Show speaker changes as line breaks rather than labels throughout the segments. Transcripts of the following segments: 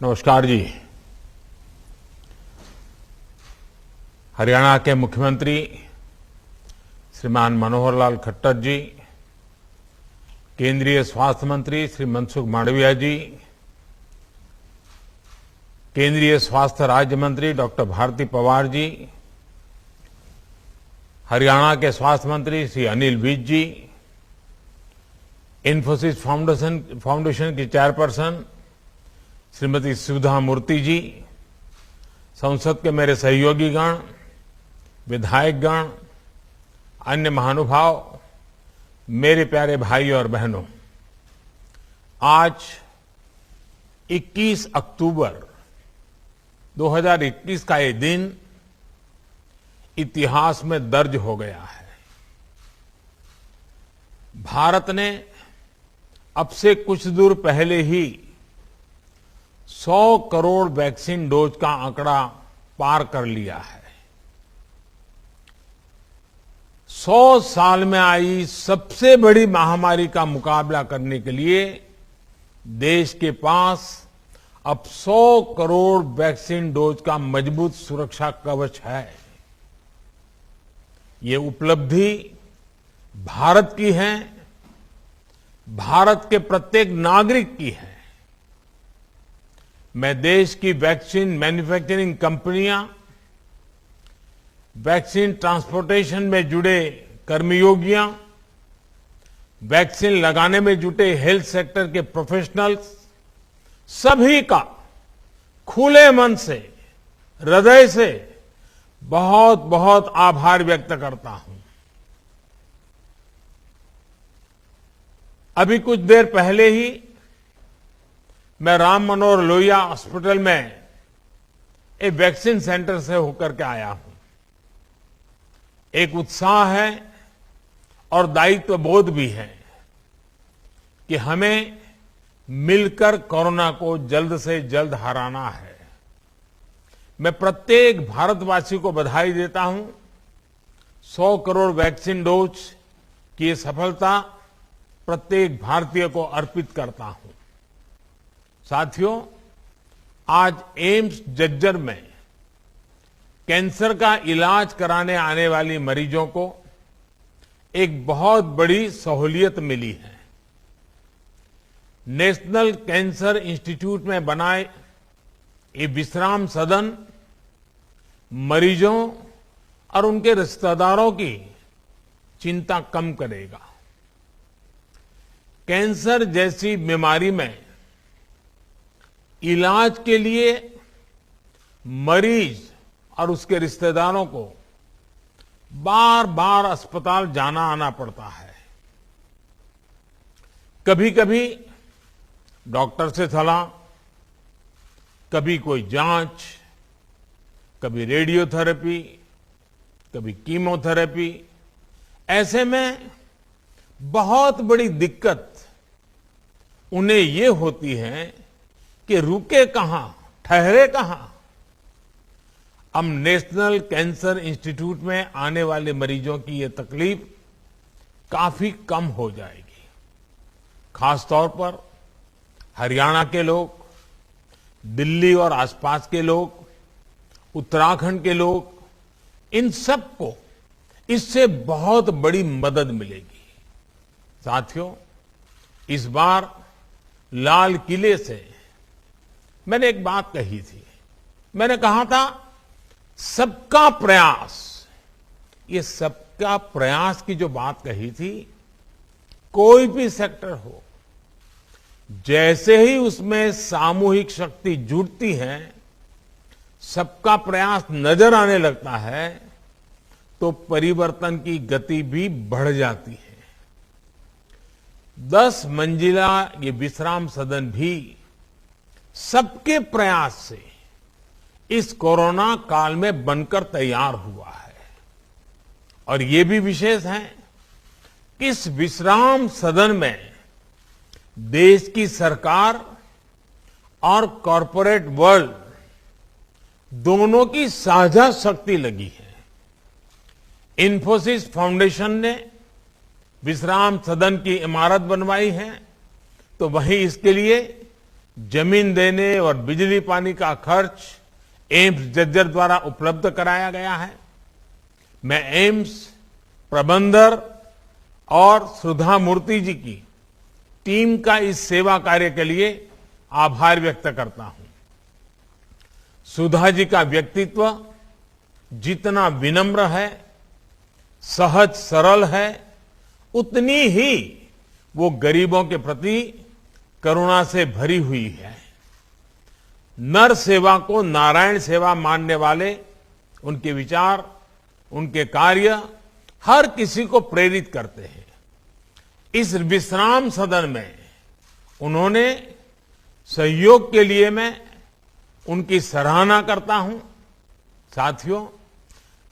नमस्कार जी। हरियाणा के मुख्यमंत्री श्रीमान मनोहर लाल खट्टर जी, केंद्रीय स्वास्थ्य मंत्री श्री मनसुख मांडविया जी, केंद्रीय स्वास्थ्य राज्य मंत्री डॉक्टर भारती पवार जी, हरियाणा के स्वास्थ्य मंत्री श्री अनिल विज जी, इन्फोसिस फाउंडेशन की चेयरपर्सन श्रीमती सुधा मूर्ति जी, संसद के मेरे सहयोगीगण, विधायकगण, अन्य महानुभाव, मेरे प्यारे भाई और बहनों, आज 21 अक्टूबर 2021 का ये दिन इतिहास में दर्ज हो गया है। भारत ने अब से कुछ दूर पहले ही 100 करोड़ वैक्सीन डोज का आंकड़ा पार कर लिया है। 100 साल में आई सबसे बड़ी महामारी का मुकाबला करने के लिए देश के पास अब 100 करोड़ वैक्सीन डोज का मजबूत सुरक्षा कवच है। ये उपलब्धि भारत की है, भारत के प्रत्येक नागरिक की है। मैं देश की वैक्सीन मैन्युफैक्चरिंग कंपनियां, वैक्सीन ट्रांसपोर्टेशन में जुड़े कर्मयोगियां, वैक्सीन लगाने में जुटे हेल्थ सेक्टर के प्रोफेशनल्स, सभी का खुले मन से, हृदय से बहुत बहुत आभार व्यक्त करता हूं। अभी कुछ देर पहले ही मैं राम मनोहर लोहिया हॉस्पिटल में एक वैक्सीन सेंटर से होकर के आया हूं। एक उत्साह है और दायित्व बोध भी है कि हमें मिलकर कोरोना को जल्द से जल्द हराना है। मैं प्रत्येक भारतवासी को बधाई देता हूं। 100 करोड़ वैक्सीन डोज की ये सफलता प्रत्येक भारतीय को अर्पित करता हूं। साथियों, आज एम्स झज्जर में कैंसर का इलाज कराने आने वाली मरीजों को एक बहुत बड़ी सहूलियत मिली है। नेशनल कैंसर इंस्टीट्यूट में बनाए ये विश्राम सदन मरीजों और उनके रिश्तेदारों की चिंता कम करेगा। कैंसर जैसी बीमारी में इलाज के लिए मरीज और उसके रिश्तेदारों को बार बार अस्पताल जाना आना पड़ता है। कभी कभी डॉक्टर से सलाह, कभी कोई जांच, कभी रेडियोथेरेपी, कभी कीमोथेरेपी। ऐसे में बहुत बड़ी दिक्कत उन्हें ये होती है कि रुके कहां, ठहरे कहां। अब नेशनल कैंसर इंस्टीट्यूट में आने वाले मरीजों की ये तकलीफ काफी कम हो जाएगी। खासतौर पर हरियाणा के लोग, दिल्ली और आसपास के लोग, उत्तराखंड के लोग, इन सबको इससे बहुत बड़ी मदद मिलेगी। साथियों, इस बार लाल किले से मैंने एक बात कही थी। मैंने कहा था सबका प्रयास। ये सबका प्रयास की जो बात कही थी, कोई भी सेक्टर हो, जैसे ही उसमें सामूहिक शक्ति जुटती है, सबका प्रयास नजर आने लगता है, तो परिवर्तन की गति भी बढ़ जाती है। 10 मंजिला ये विश्राम सदन भी सबके प्रयास से इस कोरोना काल में बनकर तैयार हुआ है। और ये भी विशेष है कि इस विश्राम सदन में देश की सरकार और कॉरपोरेट वर्ल्ड दोनों की साझा शक्ति लगी है। इन्फोसिस फाउंडेशन ने विश्राम सदन की इमारत बनवाई है, तो वहीं इसके लिए जमीन देने और बिजली पानी का खर्च एम्स झज्जर द्वारा उपलब्ध कराया गया है। मैं एम्स प्रबंधक और सुधा मूर्ति जी की टीम का इस सेवा कार्य के लिए आभार व्यक्त करता हूं। सुधा जी का व्यक्तित्व जितना विनम्र है, सहज सरल है, उतनी ही वो गरीबों के प्रति करुणा से भरी हुई है। नर सेवा को नारायण सेवा मानने वाले उनके विचार, उनके कार्य हर किसी को प्रेरित करते हैं। इस विश्राम सदन में उन्होंने सहयोग के लिए मैं उनकी सराहना करता हूं। साथियों,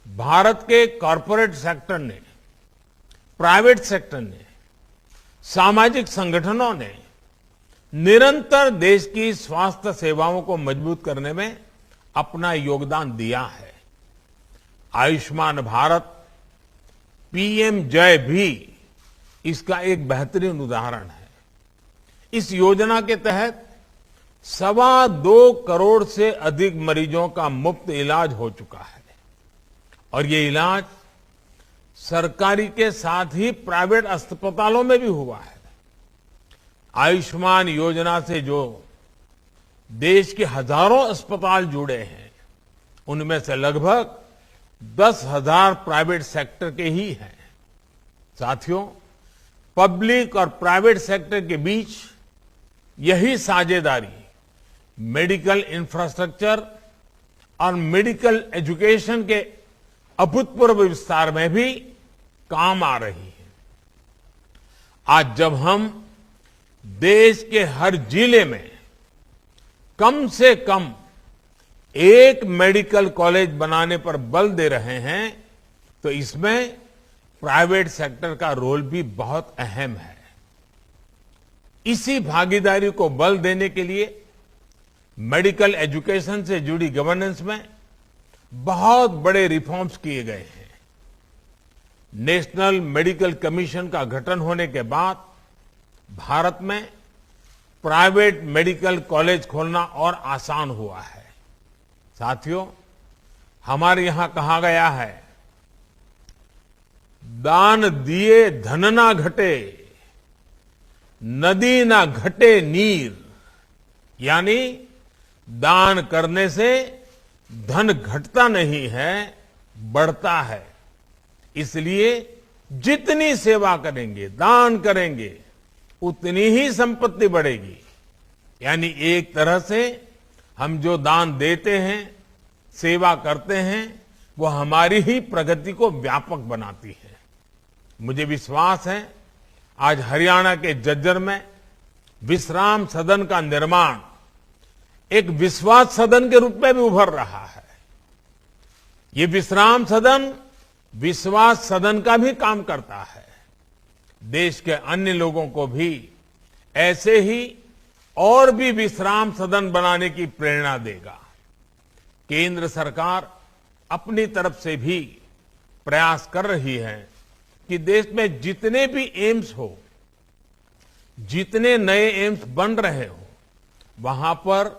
भारत के कॉरपोरेट सेक्टर ने, प्राइवेट सेक्टर ने, सामाजिक संगठनों ने निरंतर देश की स्वास्थ्य सेवाओं को मजबूत करने में अपना योगदान दिया है। आयुष्मान भारत, पीएम जय भी इसका एक बेहतरीन उदाहरण है। इस योजना के तहत 2.25 करोड़ से अधिक मरीजों का मुफ्त इलाज हो चुका है और ये इलाज सरकारी के साथ ही प्राइवेट अस्पतालों में भी हुआ है। आयुष्मान योजना से जो देश के हजारों अस्पताल जुड़े हैं, उनमें से लगभग 10,000 प्राइवेट सेक्टर के ही हैं। साथियों, पब्लिक और प्राइवेट सेक्टर के बीच यही साझेदारी मेडिकल इंफ्रास्ट्रक्चर और मेडिकल एजुकेशन के अभूतपूर्व विस्तार में भी काम आ रही है। आज जब हम देश के हर जिले में कम से कम एक मेडिकल कॉलेज बनाने पर बल दे रहे हैं, तो इसमें प्राइवेट सेक्टर का रोल भी बहुत अहम है। इसी भागीदारी को बल देने के लिए मेडिकल एजुकेशन से जुड़ी गवर्नेंस में बहुत बड़े रिफॉर्म्स किए गए हैं। नेशनल मेडिकल कमीशन का गठन होने के बाद भारत में प्राइवेट मेडिकल कॉलेज खोलना और आसान हुआ है। साथियों, हमारे यहां कहा गया है, दान दिए धन ना घटे, नदी ना घटे नीर। यानी दान करने से धन घटता नहीं है, बढ़ता है। इसलिए जितनी सेवा करेंगे, दान करेंगे, उतनी ही संपत्ति बढ़ेगी। यानी एक तरह से हम जो दान देते हैं, सेवा करते हैं, वो हमारी ही प्रगति को व्यापक बनाती है। मुझे विश्वास है आज हरियाणा के झज्जर में विश्राम सदन का निर्माण एक विश्वास सदन के रूप में भी उभर रहा है। ये विश्राम सदन विश्वास सदन का भी काम करता है। देश के अन्य लोगों को भी ऐसे ही और भी विश्राम सदन बनाने की प्रेरणा देगा। केंद्र सरकार अपनी तरफ से भी प्रयास कर रही है कि देश में जितने भी एम्स हो, जितने नए एम्स बन रहे हो, वहां पर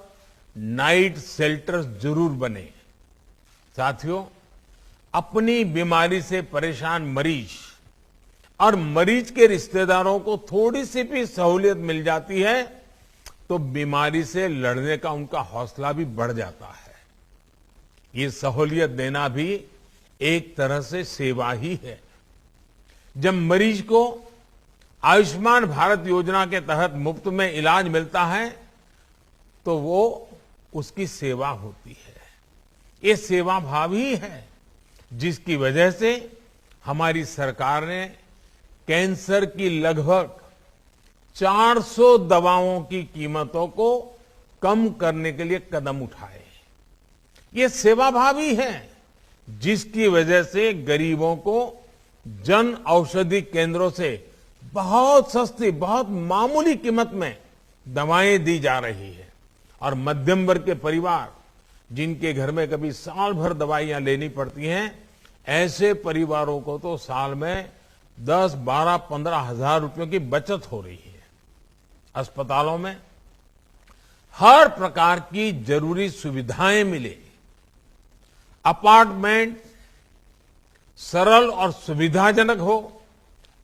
नाइट शेल्टर्स जरूर बने। साथियों, अपनी बीमारी से परेशान मरीज और मरीज के रिश्तेदारों को थोड़ी सी भी सहूलियत मिल जाती है तो बीमारी से लड़ने का उनका हौसला भी बढ़ जाता है। ये सहूलियत देना भी एक तरह से सेवा ही है। जब मरीज को आयुष्मान भारत योजना के तहत मुफ्त में इलाज मिलता है तो वो उसकी सेवा होती है। ये सेवा भाव ही है जिसकी वजह से हमारी सरकार ने कैंसर की लगभग 400 दवाओं की कीमतों को कम करने के लिए कदम उठाए। ये सेवा भाव ही है जिसकी वजह से गरीबों को जन औषधि केंद्रों से बहुत सस्ती, बहुत मामूली कीमत में दवाएं दी जा रही है। और मध्यम वर्ग के परिवार जिनके घर में कभी साल भर दवाइयां लेनी पड़ती हैं, ऐसे परिवारों को तो साल में 10, 12, 15 हजार रुपयों की बचत हो रही है। अस्पतालों में हर प्रकार की जरूरी सुविधाएं मिले, अपार्टमेंट सरल और सुविधाजनक हो,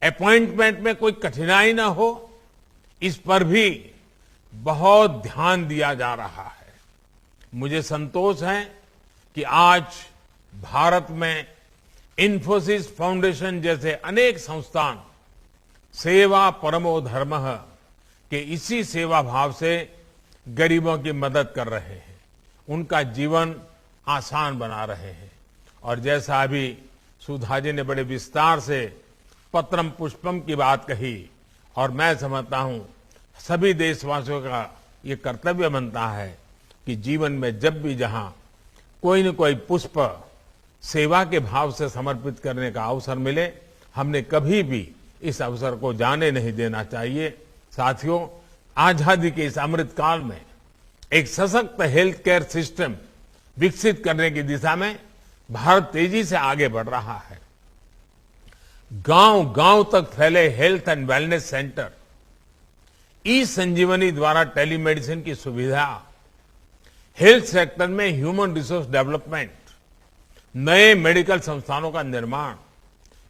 अपॉइंटमेंट में कोई कठिनाई ना हो, इस पर भी बहुत ध्यान दिया जा रहा है। मुझे संतोष है कि आज भारत में इन्फोसिस फाउंडेशन जैसे अनेक संस्थान सेवा परमो धर्मः के इसी सेवा भाव से गरीबों की मदद कर रहे हैं, उनका जीवन आसान बना रहे हैं। और जैसा अभी सुधा जी ने बड़े विस्तार से पत्रम पुष्पम की बात कही, और मैं समझता हूं सभी देशवासियों का ये कर्तव्य बनता है कि जीवन में जब भी जहां कोई न कोई पुष्प सेवा के भाव से समर्पित करने का अवसर मिले, हमने कभी भी इस अवसर को जाने नहीं देना चाहिए। साथियों, आजादी के इस अमृत काल में एक सशक्त हेल्थ केयर सिस्टम विकसित करने की दिशा में भारत तेजी से आगे बढ़ रहा है। गांव गांव तक फैले हेल्थ एंड वेलनेस सेंटर, ई संजीवनी द्वारा टेलीमेडिसिन की सुविधा, हेल्थ सेक्टर में ह्यूमन रिसोर्स डेवलपमेंट, नए मेडिकल संस्थानों का निर्माण,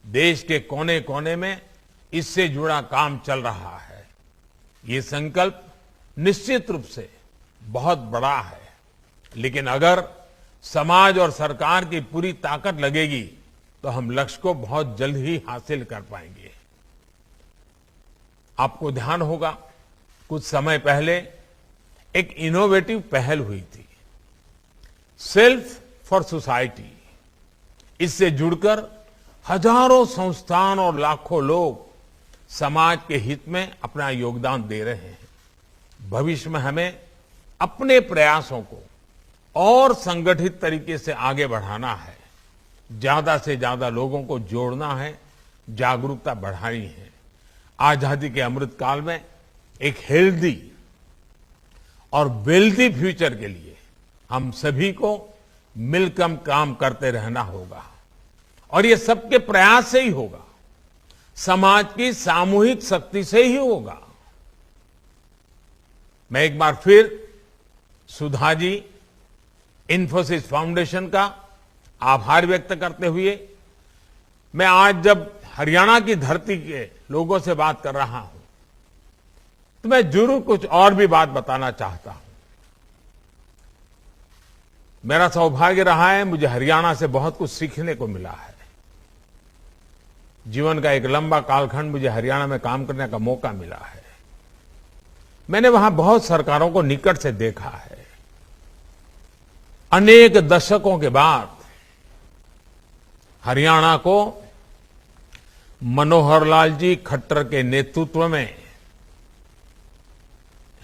देश के कोने कोने में इससे जुड़ा काम चल रहा है। ये संकल्प निश्चित रूप से बहुत बड़ा है, लेकिन अगर समाज और सरकार की पूरी ताकत लगेगी तो हम लक्ष्य को बहुत जल्द ही हासिल कर पाएंगे। आपको ध्यान होगा, कुछ समय पहले एक इनोवेटिव पहल हुई थी, सेल्फ फॉर सोसाइटी। इससे जुड़कर हजारों संस्थान और लाखों लोग समाज के हित में अपना योगदान दे रहे हैं। भविष्य में हमें अपने प्रयासों को और संगठित तरीके से आगे बढ़ाना है, ज्यादा से ज्यादा लोगों को जोड़ना है, जागरूकता बढ़ानी है। आजादी के अमृत काल में एक हेल्दी और वेल्दी फ्यूचर के लिए हम सभी को मिलकर काम करते रहना होगा, और ये सबके प्रयास से ही होगा, समाज की सामूहिक शक्ति से ही होगा। मैं एक बार फिर सुधा जी, इन्फोसिस फाउंडेशन का आभार व्यक्त करते हुए, मैं आज जब हरियाणा की धरती के लोगों से बात कर रहा हूं तो मैं जरूर कुछ और भी बात बताना चाहता हूं। मेरा सौभाग्य रहा है, मुझे हरियाणा से बहुत कुछ सीखने को मिला है। जीवन का एक लंबा कालखंड मुझे हरियाणा में काम करने का मौका मिला है। मैंने वहां बहुत सरकारों को निकट से देखा है। अनेक दशकों के बाद हरियाणा को मनोहर लाल जी खट्टर के नेतृत्व में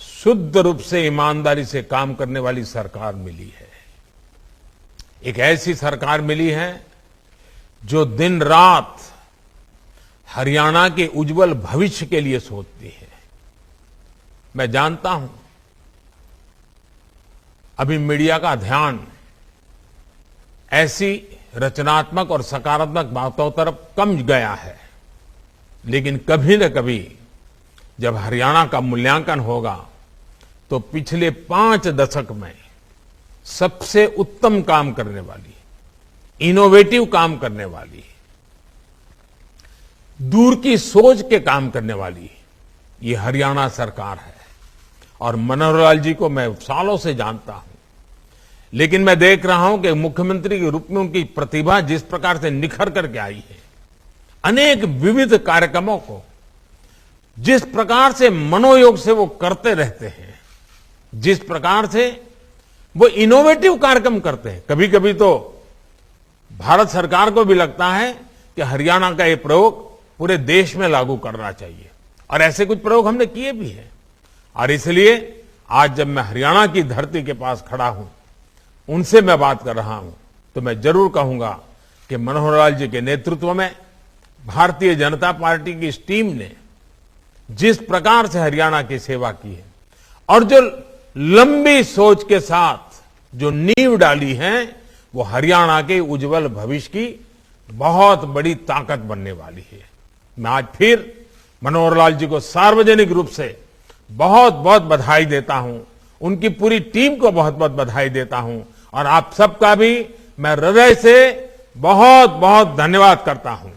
शुद्ध रूप से ईमानदारी से काम करने वाली सरकार मिली है। एक ऐसी सरकार मिली है जो दिन रात हरियाणा के उज्जवल भविष्य के लिए सोचती है। मैं जानता हूं अभी मीडिया का ध्यान ऐसी रचनात्मक और सकारात्मक बातों तरफ कम गया है, लेकिन कभी न कभी जब हरियाणा का मूल्यांकन होगा तो पिछले 5 दशक में सबसे उत्तम काम करने वाली, इनोवेटिव काम करने वाली, दूर की सोच के काम करने वाली ये हरियाणा सरकार है। और मनोहर लाल जी को मैं सालों से जानता हूं, लेकिन मैं देख रहा हूं कि मुख्यमंत्री के रूप में उनकी प्रतिभा जिस प्रकार से निखर करके आई है, अनेक विविध कार्यक्रमों को जिस प्रकार से मनोयोग से वो करते रहते हैं, जिस प्रकार से वो इनोवेटिव कार्यक्रम करते हैं, कभी कभी तो भारत सरकार को भी लगता है कि हरियाणा का ये प्रयोग पूरे देश में लागू करना चाहिए, और ऐसे कुछ प्रयोग हमने किए भी हैं। और इसलिए आज जब मैं हरियाणा की धरती के पास खड़ा हूं, उनसे मैं बात कर रहा हूं, तो मैं जरूर कहूंगा कि मनोहर लाल जी के नेतृत्व में भारतीय जनता पार्टी की इस टीम ने जिस प्रकार से हरियाणा की सेवा की है और जो लंबी सोच के साथ जो नींव डाली है, वो हरियाणा के उज्जवल भविष्य की बहुत बड़ी ताकत बनने वाली है। मैं आज फिर मनोहर लाल जी को सार्वजनिक रूप से बहुत बहुत बधाई देता हूं, उनकी पूरी टीम को बहुत बहुत बधाई देता हूं और आप सबका भी मैं हृदय से बहुत बहुत धन्यवाद करता हूं।